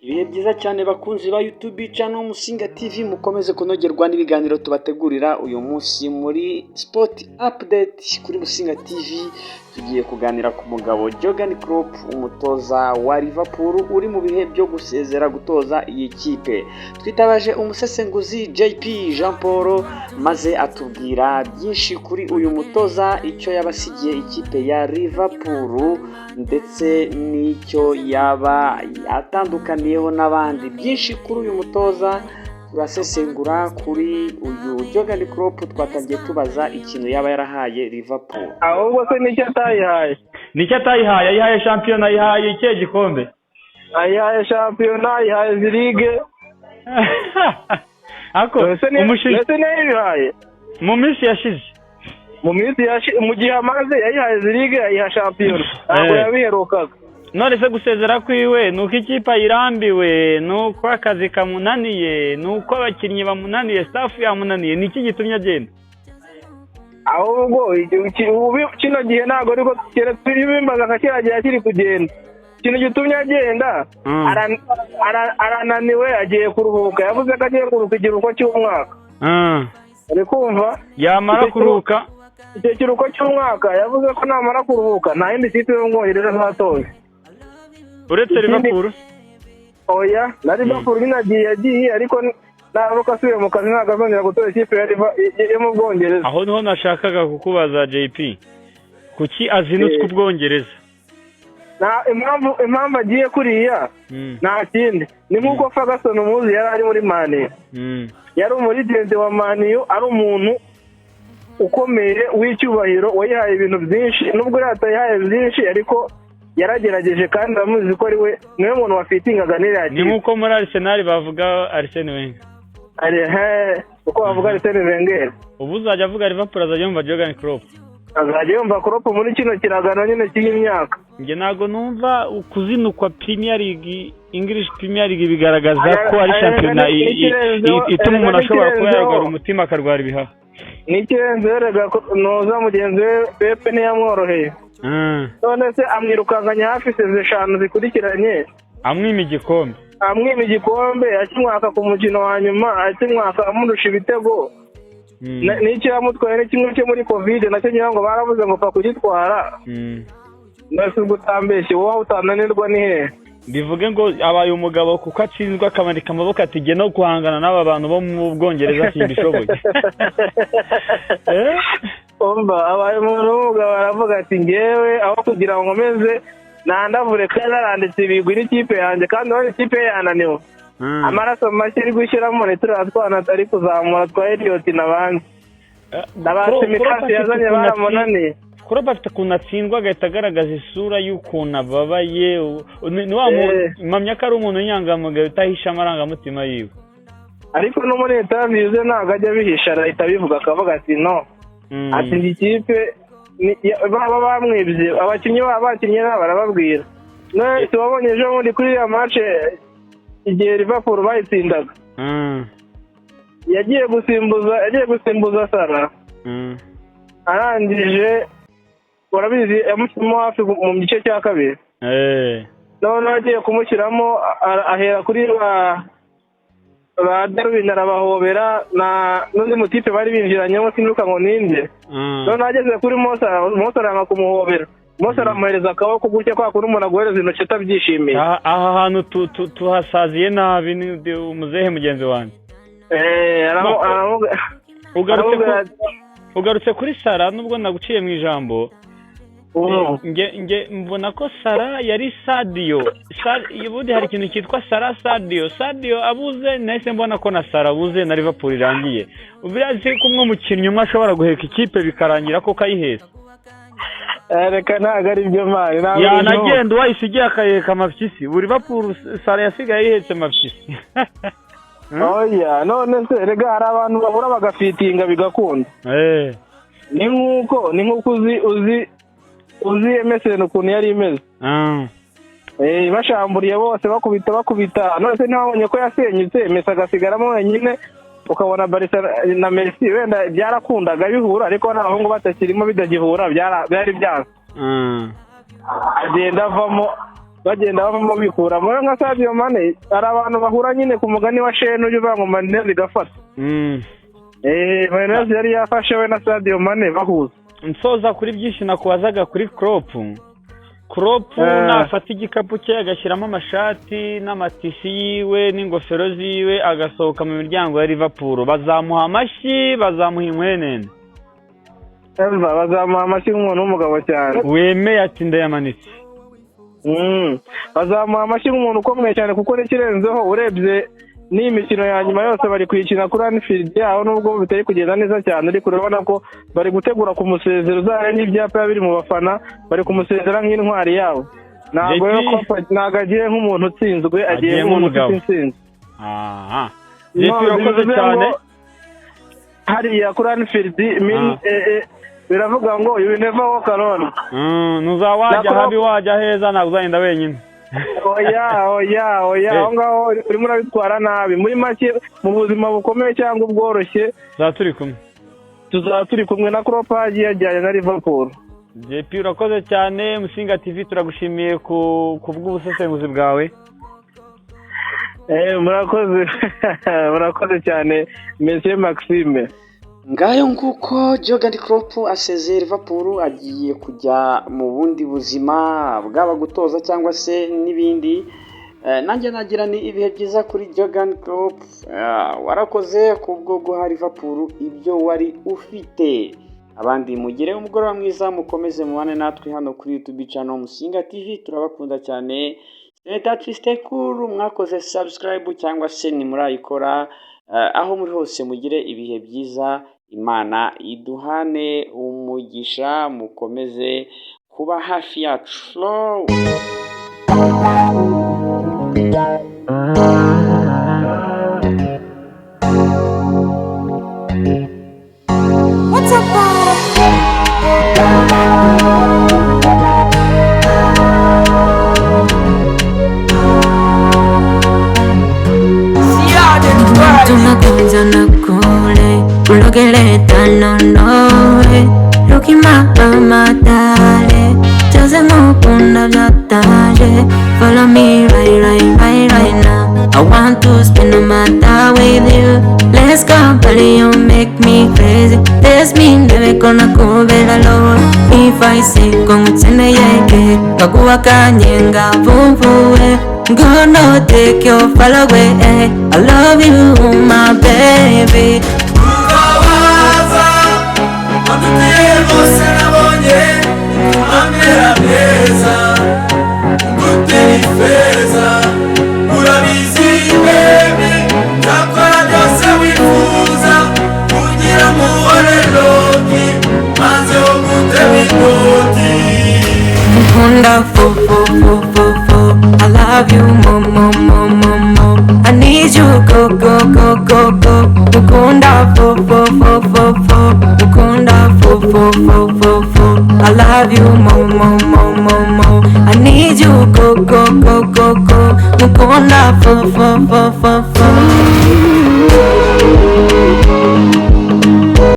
Ibihe byiza cyane bakunzi ba YouTube channel Musinga TV, mukomeze kunogerwa n'ibiganiro tubategurira uyu munsi muri Sport Update kuri Musinga TV. Tugiye kuganira ku mugabo Jurgen Klopp, umutoza wa Liverpool uri mu bihe byo gusezera gutoza iyi kipe. Twitabaje umusesenguzi JP Jean Paul maze atubwira byinshi kuri uyu mutoza, icyo yabasigiye ikipe ya Liverpool ndetse n'icyo yaba atandukaniyeho n'abandi. Byinshi kuri uyu mutoza turasesengura kuri uyu Jurgen Klopp. Twatangiye tubaza ikintu yaba yarahaye Liverpool. Ahubwo se nicyo atayihaye ayihaye shampiyona, ayihaye ikihe gikombe? Ayihaye shampiyona, ayihaye zirige. Ako mbese niyihaye mu minsi yashize, mu gihe amaze yayihaye zirige, ayiha shampiyona, ntabwo yabiherukaga. none se gusezera kwiwe nuko ikipe ayirambiwe, nuko akazi kamunaniye, nuko abakinnyi bamunaniye, staff yamunaniye? Niki gitumye agenda? Ahubwo kino gihe ntabwo ariko bimbaza nka kiriya gihe akiri kugenda. Ikintu gitumye agenda, arananiwe, agiye kuruhuka. Yavuze ko agiye kuruhuka ikiruhuko cy'umwaka. Uri kumva? Yamara kuruhuka icyo kiruhuko cy'umwaka, yavuze ko namara kuruhuka nta yindi kipe yo mu Bwongereza azatoza uretse Liverpool. Oya, na Liverpool yagiye ariko naruka asubiye mu kazi ntabwo azongera gutoza ikipe yo mu Bwongereza. Aho niho nashakaga kukubaza JP, kuki azinutswe Ubwongereza? Impamvu agiye kuriya nta kindi, ni nk'uko Ferguson umuzi yari ari muri Man U. Yari umurigenti wa Man U, ari umuntu ukomeye w'icyubahiro, wayihaye ibintu byinshi. Nubwo yatayihaye byinshi ariko yaragerageje, kandi amuzi ko ari we niwe muntu wafitingaga n'iriya kipe. Ni nk'uko muri Arsenal bavuga Arsene Wenger. Uko bavuga Arsene Wenger. Ubu uzajya avuga Liverpool azajya yumva Jurgen Klopp. Azajya yumva Klopp muri kino kiragano nyine cy'imyaka. Njye ntabwo numva kuzinukwa Premier League, English Premier League bigaragaza ko ari shampiyona ituma umuntu ashobora kuba yarwara umutima akarwara ibihaha. N'ikirenze rega noza mugenzi we Pepe ntiyamworoheye. None se amwirukanganya hafi seze 5 zikurikiranye, amwima igikombe, akimwaka ku mukino wa nyuma, akimwaka amurusha ibitego. N'icyo yamutwaye ni kimwe cyo muri Covid, nacyo ngira ngo baravuze ngo pa kugitwara. Nase gutambeshye wowe utananirwa ni he? Bivuge ngo abaye umugabo kuko atsinzwe akamanika amaboko ati jye no guhangana n'aba bantu bo mu Bwongereza simbishoboye. Umva abaye umuntu w'umugabo aravuga ati ngewe aho kugira ngo nkomeze nandavure kandi naranditse ibigwi n'ikipe yanjye, kandi none ikipe yananiwe. Amaraso make ari gushyiramo twana atari kuzamura twa Elliot n'abandi. N'abasimikasi yazanye baramunaniye. Klopp afite ukuntu atsindwa agahita agaragaza isura y'ukuntu ababaye. Ni wa mpamya ko ari umuntu w'inyangamugayo utahisha amarangamutima yiwe. Ariko no muri interview ze ntabwo ajya bihisha, ahita abivuga akavuga ati no, ati iyi kipe baba bamwibye, abakinnyi bakinnye barababwira. None tubabonye ejo bundi kuri ya match igihe Liverpool bayitsindaga. Yagiye gusimbuza Salah. Arangije urabizi yamushyiramo hafi mu gice cya kabiri. None agiye kumushyiramo ahera kuri ba Darwin arabahobera n'undi mutipe bari binjiranyemo siniruka ngo ninde. None ageze kuri Mose aranga kumuhobera. Mose aramuhereza akaboko gutya kwa kuri umuntu aguhereza intoki atabyishimiye. Aha hantu tuhasaziye nabi ni umuzehe mugenzi wanjye. Ugarutse kuri Salah, nubwo naguciye mu ijambo. Nge mbona ko Salah yari Sadio. Ubundi hari ikintu cyitwa Sadio abuze, nahise mbona ko na Salah abuze na Liverpool irangiye. Ubirazi ko umwe mukinnyi umwe ashobora guheka ikipe bikarangira ko kayiheza. Reka ntabwo ari byo mari. Yanagenda wayisigiye akayeka mafyisi. Liverpool Salah yasigaye yihetse mafyisi. Oya, none se rega hari abantu babura bagafitinga bigakunda. Ni nkuko uzi MSN ukuntu yari imeze. Bashamburiye bose bakubita. None se ntabonye ko yasenyutse, Messi agasigaramo wenyine, ukabona Barca na Messi wenda byarakundaga bihura, ariko n'abahungu batakirimo bidagihura byari byanze. Agenda avamo bagenda bavamo bikuramo nka Sadio Mane. Hari abantu bahura nyine ku mugani wa Shene ujya uvuga ngo Mayonnaise igafata. Mayonnaise yari yafashe we na Sadio Mane bahuza. Nsoza kuri byinshi nakubazaga kuri Klopp nafata igikapu cye agashyiramo amashati n'amatisi yiwe n'ingofero ziwe agasohoka mu miryango ya Liverpool, bazamuha amashyi bazamuha inkwenene? Bazamuha amashyi nk'umuntu w'umugabo cyane. Wemeye ati ndayamanitse? Bazamuha amashyi nk'umuntu ukomeye cyane kuko n'ikirenzeho urebye n'iyi mikino ya nyuma yose bari kuyikina kuri Anfield yaho, nubwo bitari kugenda neza cyane ariko urabona ko bari gutegura kumusezera. Uzare n'ibyapa biri mu bafana bari kumusezera nk'intwari yabo. Ntabwo agiye nk'umuntu utsinzwe, agiye nk'umuntu ufite intsinzi. Urakoze cyane. Hariya kuri Anfield biravuga ngo you never walk alone. Ntuzawajya habi wajya heza, ntabwo uzagenda wenyine. Oya aho ngaho urimo urabitwara nabi. Muri make mu buzima bukomeye cyangwa ubworoshye tuzaba turi kumwe na Klopp hagiye yajyanye na Liverpool. JP urakoze cyane. Musinga TV turagushimiye ku bw'ubusesenguzi bwawe. Murakoze cyane Monsieur Maxime. Ngayo nguko Jurgen Klopp asezeye Liverpool, agiye kujya mu bundi buzima bwaba gutoza cyangwa se n'ibindi. Nanjye nagira ni ibihe byiza kuri Jurgen Klopp. Warakoze kubwo guha Liverpool ibyo wari ufite. Abandi mugire umugoroba mwiza, mukomeze mubane natwe hano kuri YouTube channel Musinga TV. Turabakunda cyane. Stay cool, mwakoze subscribe cyangwa se ni murayikora. Aho muri hose mugire ibihe byiza. Imana iduhane umugisha, mukomeze kuba hafi yacu. What's up, Look in my dale, just a mukunda vyataje. Follow me right now. I want to spend all my time with you. Let's go, buddy, you make me crazy. This mean never gonna go alone. If I say kung tsene yeke, kakuwa kanyenga vumvuwe. Gonna take your follow away. I love you, my baby. I love you more. I need you, go. Mukunda, Mukunda, I love you more. I need you, go. Mukunda,